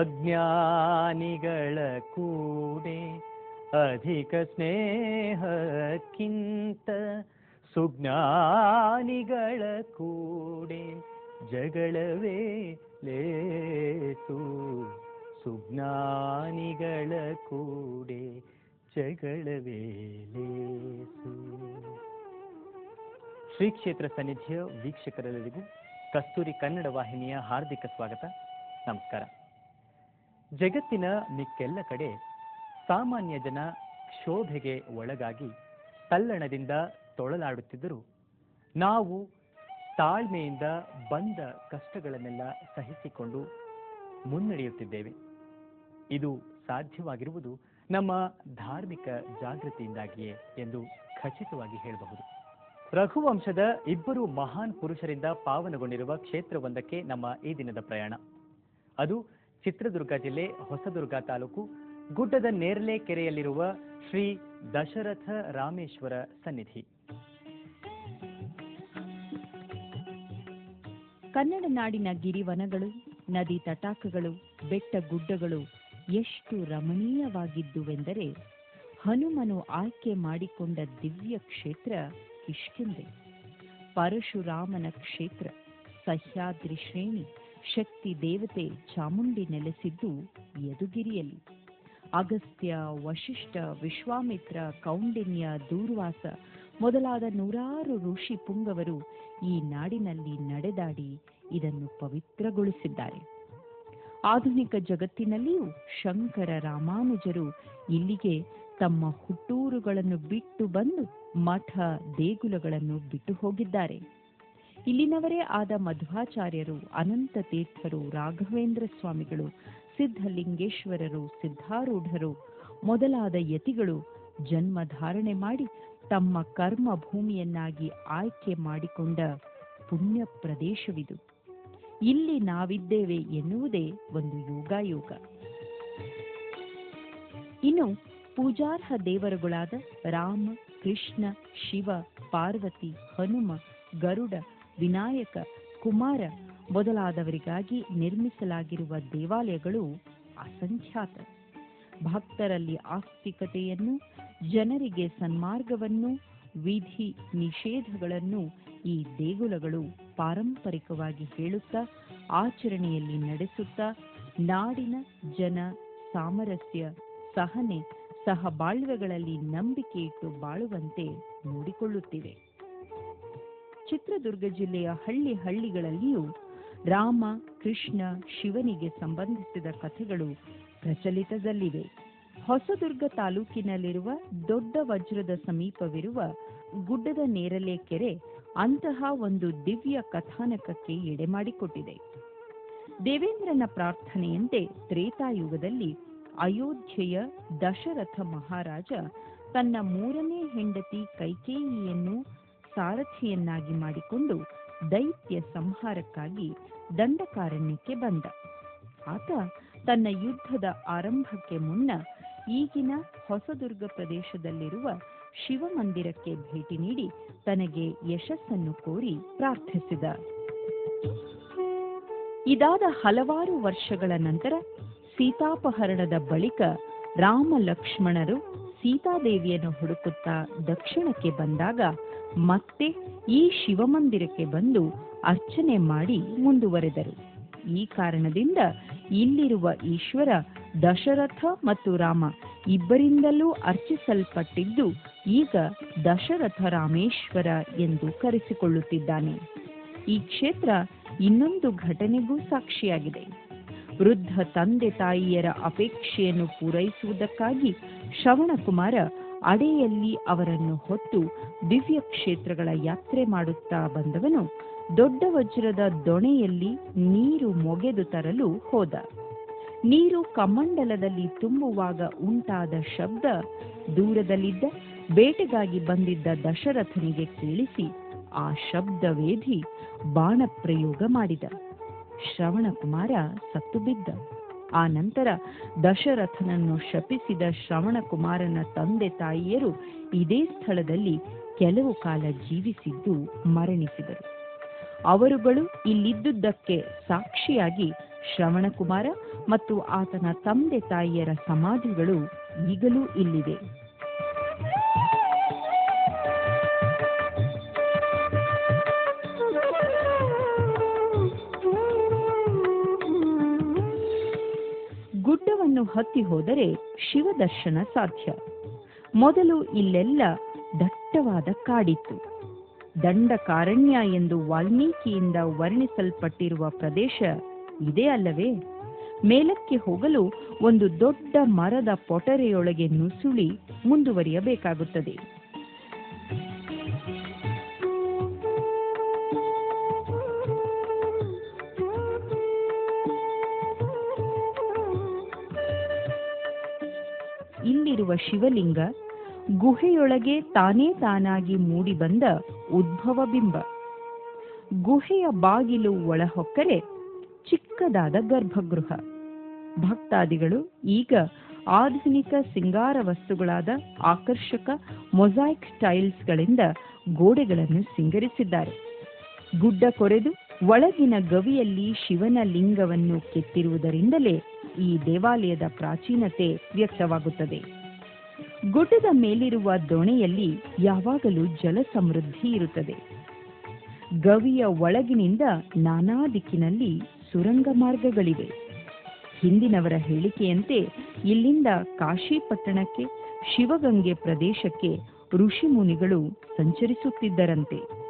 ಅಜ್ಞಾನಿಗಳ ಕೂಡೆ ಅಧಿಕ ಸ್ನೇಹಕ್ಕಿಂತ ಸುಜ್ಞಾನಿಗಳ ಕೂಡೆ ಜಗಳವೇ ಲೇಸು. ಸುಜ್ಞಾನಿಗಳ ಕೂಡೆ ಜಗಳವೇ ಲೇಸು. ಶ್ರೀ ಕ್ಷೇತ್ರ ಸನ್ನಿಧಿಯ ವೀಕ್ಷಕರೆಲ್ಲರಿಗೂ ಕಸ್ತೂರಿ ಕನ್ನಡ ವಾಹಿನಿಯ ಹಾರ್ದಿಕ ಸ್ವಾಗತ, ನಮಸ್ಕಾರ. ಜಗತ್ತಿನ ಮಿಕ್ಕೆಲ್ಲ ಕಡೆ ಸಾಮಾನ್ಯ ಜನ ಕ್ಷೋಭೆಗೆ ಒಳಗಾಗಿ ತಲ್ಲಣದಿಂದ ತೊಳಲಾಡುತ್ತಿದ್ದರೂ ನಾವು ತಾಳ್ಮೆಯಿಂದ ಬಂದ ಕಷ್ಟಗಳನ್ನೆಲ್ಲ ಸಹಿಸಿಕೊಂಡು ಮುನ್ನಡೆಯುತ್ತಿದ್ದೇವೆ. ಇದು ಸಾಧ್ಯವಾಗಿರುವುದು ನಮ್ಮ ಧಾರ್ಮಿಕ ಜಾಗೃತಿಯಿಂದಾಗಿಯೇ ಎಂದು ಖಚಿತವಾಗಿ ಹೇಳಬಹುದು. ರಘುವಂಶದ ಇಬ್ಬರು ಮಹಾನ್ ಪುರುಷರಿಂದ ಪಾವನಗೊಂಡಿರುವ ಕ್ಷೇತ್ರವೊಂದಕ್ಕೆ ನಮ್ಮ ಈ ದಿನದ ಪ್ರಯಾಣ. ಅದು ಚಿತ್ರದುರ್ಗ ಜಿಲ್ಲೆ ಹೊಸದುರ್ಗ ತಾಲೂಕು ಗುಡ್ಡದ ನೇರಳೆ ಕೆರೆಯಲ್ಲಿರುವ ಶ್ರೀ ದಶರಥ ರಾಮೇಶ್ವರ ಸನ್ನಿಧಿ. ಕನ್ನಡ ನಾಡಿನ ಗಿರಿವನಗಳು, ನದಿ ತಟಾಕಗಳು, ಬೆಟ್ಟ ಗುಡ್ಡಗಳು ಎಷ್ಟು ರಮಣೀಯವಾಗಿದ್ದುವೆಂದರೆ ಹನುಮನು ಆಯ್ಕೆ ಮಾಡಿಕೊಂಡ ದಿವ್ಯ ಕ್ಷೇತ್ರ ಕಿಷ್ಕಿಂಧೆ. ಪರಶುರಾಮನ ಕ್ಷೇತ್ರ, ಸಹ್ಯಾದ್ರಿ ಶ್ರೇಣಿ, ಶಕ್ತಿ ದೇವತೆ ಚಾಮುಂಡಿ ನೆಲೆಸಿದ್ದು ಯದುಗಿರಿಯಲ್ಲಿ. ಅಗಸ್ತ್ಯ, ವಶಿಷ್ಠ, ವಿಶ್ವಾಮಿತ್ರ, ಕೌಂಡಿನ್ಯ, ದೂರ್ವಾಸ ಮೊದಲಾದ ನೂರಾರು ಋಷಿ ಪುಂಗವರು ಈ ನಾಡಿನಲ್ಲಿ ನಡೆದಾಡಿ ಇದನ್ನು ಪವಿತ್ರಗೊಳಿಸಿದ್ದಾರೆ. ಆಧುನಿಕ ಜಗತ್ತಿನಲ್ಲಿಯೂ ಶಂಕರ ರಾಮಾನುಜರು ಇಲ್ಲಿಗೆ ತಮ್ಮ ಹುಟ್ಟೂರುಗಳನ್ನು ಬಿಟ್ಟು ಬಂದು ಮಠ ದೇಗುಲಗಳನ್ನು ಬಿಟ್ಟು ಹೋಗಿದ್ದಾರೆ. ಇಲ್ಲಿನವರೇ ಆದ ಮಧ್ವಾಚಾರ್ಯರು, ಅನಂತ ತೀರ್ಥರು, ರಾಘವೇಂದ್ರ ಸ್ವಾಮಿಗಳು, ಸಿದ್ಧಲಿಂಗೇಶ್ವರರು, ಸಿದ್ಧಾರೂಢರು ಮೊದಲಾದ ಯತಿಗಳು ಜನ್ಮ ಧಾರಣೆ ಮಾಡಿ ತಮ್ಮ ಕರ್ಮ ಭೂಮಿಯನ್ನಾಗಿ ಆಯ್ಕೆ ಮಾಡಿಕೊಂಡ ಪುಣ್ಯ ಪ್ರದೇಶವಿದು. ಇಲ್ಲಿ ನಾವಿದ್ದೇವೆ ಎನ್ನುವುದೇ ಒಂದು ಯೋಗಾಯೋಗ. ಇನ್ನು ಪೂಜಾರ್ಹ ದೇವರುಗಳಾದ ರಾಮ, ಕೃಷ್ಣ, ಶಿವ, ಪಾರ್ವತಿ, ಹನುಮ, ಗರುಡ, ವಿನಾಯಕ, ಕುಮಾರ ಮೊದಲಾದವರಿಗಾಗಿ ನಿರ್ಮಿಸಲಾಗಿರುವ ದೇವಾಲಯಗಳು ಅಸಂಖ್ಯಾತ. ಭಕ್ತರಲ್ಲಿ ಆಸ್ತಿಕತೆಯನ್ನು, ಜನರಿಗೆ ಸನ್ಮಾರ್ಗವನ್ನು, ವಿಧಿ ನಿಷೇಧಗಳನ್ನು ಈ ದೇಗುಲಗಳು ಪಾರಂಪರಿಕವಾಗಿ ಹೇಳುತ್ತಾ, ಆಚರಣೆಯಲ್ಲಿ ನಡೆಸುತ್ತಾ ನಾಡಿನ ಜನ ಸಾಮರಸ್ಯ, ಸಹನೆ, ಸಹಬಾಳ್ವೆಗಳಲ್ಲಿ ನಂಬಿಕೆ ಇಟ್ಟು ಬಾಳುವಂತೆ ನೋಡಿಕೊಳ್ಳುತ್ತಿವೆ. ಚಿತ್ರದುರ್ಗ ಜಿಲ್ಲೆಯ ಹಳ್ಳಿಗಳಲ್ಲಿಯೂ ರಾಮ, ಕೃಷ್ಣ, ಶಿವನಿಗೆ ಸಂಬಂಧಿಸಿದ ಕಥೆಗಳು ಪ್ರಚಲಿತದಲ್ಲಿವೆ. ಹೊಸದುರ್ಗ ತಾಲೂಕಿನಲ್ಲಿರುವ ದೊಡ್ಡ ವಜ್ರದ ಸಮೀಪವಿರುವ ಗುಡ್ಡದ ನೇರಳೆ ಕೆರೆ ಅಂತಹ ಒಂದು ದಿವ್ಯ ಕಥಾನಕಕ್ಕೆ ಎಡೆಮಾಡಿಕೊಟ್ಟಿದೆ. ದೇವೇಂದ್ರನ ಪ್ರಾರ್ಥನೆಯಂತೆ ತ್ರೇತಾಯುಗದಲ್ಲಿ ಅಯೋಧ್ಯೆಯ ದಶರಥ ಮಹಾರಾಜ ತನ್ನ ಮೂರನೇ ಹೆಂಡತಿ ಕೈಕೇಯಿಯನ್ನು ಸಾರಥಿಯನ್ನಾಗಿ ಮಾಡಿಕೊಂಡು ದೈತ್ಯ ಸಂಹಾರಕ್ಕಾಗಿ ದಂಡಕಾರಣ್ಯಕ್ಕೆ ಬಂದ. ಆತ ತನ್ನ ಯುದ್ಧದ ಆರಂಭಕ್ಕೆ ಮುನ್ನ ಈಗಿನ ಹೊಸದುರ್ಗ ಪ್ರದೇಶದಲ್ಲಿರುವ ಶಿವಮಂದಿರಕ್ಕೆ ಭೇಟಿ ನೀಡಿ ತನಗೆ ಯಶಸ್ಸನ್ನು ಕೋರಿ ಪ್ರಾರ್ಥಿಸಿದ. ಇದಾದ ಹಲವಾರು ವರ್ಷಗಳ ನಂತರ ಸೀತಾಪಹರಣದ ಬಳಿಕ ರಾಮ ಲಕ್ಷ್ಮಣರು ಸೀತಾದೇವಿಯನ್ನು ಹುಡುಕುತ್ತಾ ದಕ್ಷಿಣಕ್ಕೆ ಬಂದಾಗ ಮತ್ತೆ ಈ ಶಿವಮಂದಿರಕ್ಕೆ ಬಂದು ಅರ್ಚನೆ ಮಾಡಿ ಮುಂದುವರೆದರು. ಈ ಕಾರಣದಿಂದ ಇಲ್ಲಿರುವ ಈಶ್ವರ ದಶರಥ ಮತ್ತು ರಾಮ ಇಬ್ಬರಿಂದಲೂ ಅರ್ಚಿಸಲ್ಪಟ್ಟಿದ್ದು ಈಗ ದಶರಥ ರಾಮೇಶ್ವರ ಎಂದು ಕರೆಸಿಕೊಳ್ಳುತ್ತಿದ್ದಾನೆ. ಈ ಕ್ಷೇತ್ರ ಇನ್ನೊಂದು ಘಟನೆಗೂ ಸಾಕ್ಷಿಯಾಗಿದೆ. ವೃದ್ಧ ತಂದೆ ತಾಯಿಯರ ಅಪೇಕ್ಷೆಯನ್ನು ಪೂರೈಸುವುದಕ್ಕಾಗಿ ಶ್ರವಣಕುಮಾರ ಅಡೆಯಲ್ಲಿ ಅವರನ್ನು ಹೊತ್ತು ದಿವ್ಯ ಕ್ಷೇತ್ರಗಳ ಯಾತ್ರೆ ಮಾಡುತ್ತಾ ಬಂದವನು ದೊಡ್ಡ ವಜ್ರದ ದೊಣೆಯಲ್ಲಿ ನೀರು ಮೊಗೆದು ತರಲು ಹೋದ. ನೀರು ಕಮಂಡಲದಲ್ಲಿ ತುಂಬುವಾಗ ಉಂಟಾದ ಶಬ್ದ ದೂರದಲ್ಲಿದ್ದ ಬೇಟೆಗಾಗಿ ಬಂದಿದ್ದ ದಶರಥನಿಗೆ ಕೇಳಿಸಿ ಆ ಶಬ್ದವೇಧಿ ಬಾಣ ಪ್ರಯೋಗ ಮಾಡಿದ. ಶ್ರವಣಕುಮಾರ ಸತ್ತು ಬಿದ್ದ. ಆ ನಂತರ ದಶರಥನನ್ನು ಶಪಿಸಿದ ಶ್ರವಣಕುಮಾರನ ತಂದೆ ತಾಯಿಯರು ಇದೇ ಸ್ಥಳದಲ್ಲಿ ಕೆಲವು ಕಾಲ ಜೀವಿಸಿದ್ದು ಮರಣಿಸಿದರು. ಅವರುಗಳು ಇಲ್ಲಿದ್ದುದಕ್ಕೆ ಸಾಕ್ಷಿಯಾಗಿ ಶ್ರವಣಕುಮಾರ ಮತ್ತು ಆತನ ತಂದೆ ತಾಯಿಯರ ಸಮಾಧಿಗಳು ಈಗಲೂ ಇಲ್ಲಿವೆ. ಗುಡ್ಡವನ್ನು ಹತ್ತಿ ಹೋದರೆ ಶಿವದರ್ಶನ ಸಾಧ್ಯ. ಮೊದಲು ಇಲ್ಲೆಲ್ಲ ದಟ್ಟವಾದ ಕಾಡಿತ್ತು. ದಂಡಕಾರಣ್ಯ ಎಂದು ವಾಲ್ಮೀಕಿಯಿಂದ ವರ್ಣಿಸಲ್ಪಟ್ಟಿರುವ ಪ್ರದೇಶ ಇದೇ ಅಲ್ಲವೇ? ಮೇಲಕ್ಕೆ ಹೋಗಲು ಒಂದು ದೊಡ್ಡ ಮರದ ಪೊಟರೆಯೊಳಗೆ ನುಸುಳಿ ಮುಂದುವರಿಯಬೇಕಾಗುತ್ತದೆ. ಇಲ್ಲಿರುವ ಶಿವಲಿಂಗ ಗುಹೆಯೊಳಗೆ ತಾನೇ ತಾನಾಗಿ ಮೂಡಿಬಂದ ಉದ್ಭವ ಬಿಂಬ. ಗುಹೆಯ ಬಾಗಿಲು ಒಳಹೊಕ್ಕರೆ ಚಿಕ್ಕದಾದ ಗರ್ಭಗೃಹ. ಭಕ್ತಾದಿಗಳು ಈಗ ಆಧುನಿಕ ಸಿಂಗಾರ ವಸ್ತುಗಳಾದ ಆಕರ್ಷಕ ಮೊಸಾಯಿಕ್ ಟೈಲ್ಸ್ಗಳಿಂದ ಗೋಡೆಗಳನ್ನು ಸಿಂಗರಿಸಿದ್ದಾರೆ. ಗುಡ್ಡ ಕೊರೆದು ಒಳಗಿನ ಗವಿಯಲ್ಲಿ ಶಿವನ ಲಿಂಗವನ್ನು ಕೆತ್ತಿರುವುದರಿಂದಲೇ ಈ ದೇವಾಲಯದ ಪ್ರಾಚೀನತೆ ವ್ಯಕ್ತವಾಗುತ್ತದೆ. ಗುಡ್ಡದ ಮೇಲಿರುವ ದೊಣೆಯಲ್ಲಿ ಯಾವಾಗಲೂ ಜಲ ಸಮೃದ್ಧಿ ಇರುತ್ತದೆ. ಗವಿಯ ಒಳಗಿನಿಂದ ನಾನಾ ದಿಕ್ಕಿನಲ್ಲಿ ಸುರಂಗ ಮಾರ್ಗಗಳಿವೆ. ಹಿಂದಿನವರ ಹೇಳಿಕೆಯಂತೆ ಇಲ್ಲಿಂದ ಕಾಶಿ ಪಟ್ಟಣಕ್ಕೆ, ಶಿವಗಂಗೆ ಪ್ರದೇಶಕ್ಕೆ ಋಷಿ ಮುನಿಗಳು ಸಂಚರಿಸುತ್ತಿದ್ದರಂತೆ.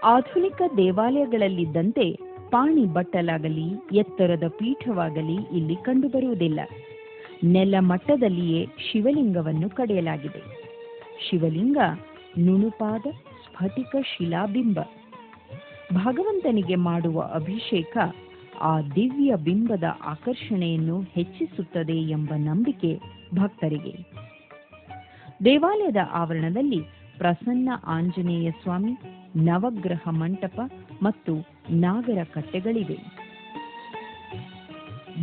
ಆಧುನಿಕ ದೇವಾಲಯಗಳಲ್ಲಿದ್ದಂತೆ ಪಾಣಿ ಬಟ್ಟಲಾಗಲಿ ಎತ್ತರದ ಪೀಠವಾಗಲಿ ಇಲ್ಲಿ ಕಂಡುಬರುವುದಿಲ್ಲ. ನೆಲ ಮಟ್ಟದಲ್ಲಿಯೇ ಶಿವಲಿಂಗವನ್ನು ಕಡೆಯಲಾಗಿದೆ. ಶಿವಲಿಂಗ ನುಣುಪಾದ ಸ್ಫಟಿಕ ಶಿಲಾಬಿಂಬ. ಭಗವಂತನಿಗೆ ಮಾಡುವ ಅಭಿಷೇಕ ಆ ದಿವ್ಯ ಬಿಂಬದ ಆಕರ್ಷಣೆಯನ್ನು ಹೆಚ್ಚಿಸುತ್ತದೆ ಎಂಬ ನಂಬಿಕೆ ಭಕ್ತರಿಗೆ. ದೇವಾಲಯದ ಆವರಣದಲ್ಲಿ ಪ್ರಸನ್ನ ಆಂಜನೇಯ ಸ್ವಾಮಿ, ನವಗ್ರಹ ಮಂಟಪ ಮತ್ತು ನಾಗರ ಕಟ್ಟೆಗಳಿವೆ.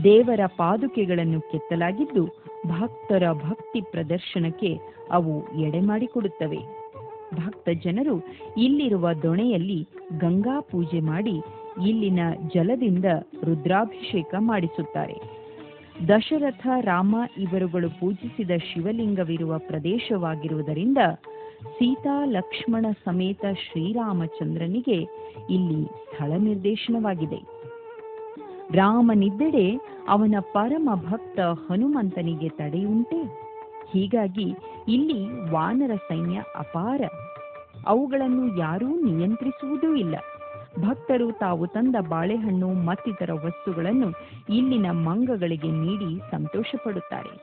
ದೇವರ ಪಾದುಕೆಗಳನ್ನು ಕೆತ್ತಲಾಗಿದ್ದು ಭಕ್ತರ ಭಕ್ತಿ ಪ್ರದರ್ಶನಕ್ಕೆ ಅವು ಎಡೆಮಾಡಿಕೊಡುತ್ತವೆ. ಭಕ್ತ ಜನರು ಇಲ್ಲಿರುವ ದೊಣೆಯಲ್ಲಿ ಗಂಗಾ ಪೂಜೆ ಮಾಡಿ ಇಲ್ಲಿನ ಜಲದಿಂದ ರುದ್ರಾಭಿಷೇಕ ಮಾಡಿಸುತ್ತಾರೆ. ದಶರಥ, ರಾಮ ಇವರುಗಳು ಪೂಜಿಸಿದ ಶಿವಲಿಂಗವಿರುವ ಪ್ರದೇಶವಾಗಿರುವುದರಿಂದ ಸೀತಾ ಲಕ್ಷ್ಮಣ ಸಮೇತ ಶ್ರೀರಾಮಚಂದ್ರನಿಗೆ ಇಲ್ಲಿ ಸ್ಥಳ ನಿರ್ದೇಶನವಾಗಿದೆ. ರಾಮನಿದ್ದೆಡೆ ಅವನ ಪರಮ ಭಕ್ತ ಹನುಮಂತನಿಗೆ ತಡೆಯುಂಟೆ? ಹೀಗಾಗಿ ಇಲ್ಲಿ ವಾನರ ಸೈನ್ಯ ಅಪಾರ. ಅವುಗಳನ್ನು ಯಾರೂ ನಿಯಂತ್ರಿಸುವುದೂ ಇಲ್ಲ. ಭಕ್ತರು ತಾವು ತಂದ ಬಾಳೆಹಣ್ಣು ಮತ್ತಿತರ ವಸ್ತುಗಳನ್ನು ಇಲ್ಲಿನ ಮಂಗಗಳಿಗೆ ನೀಡಿ ಸಂತೋಷ ಪಡುತ್ತಾರೆ.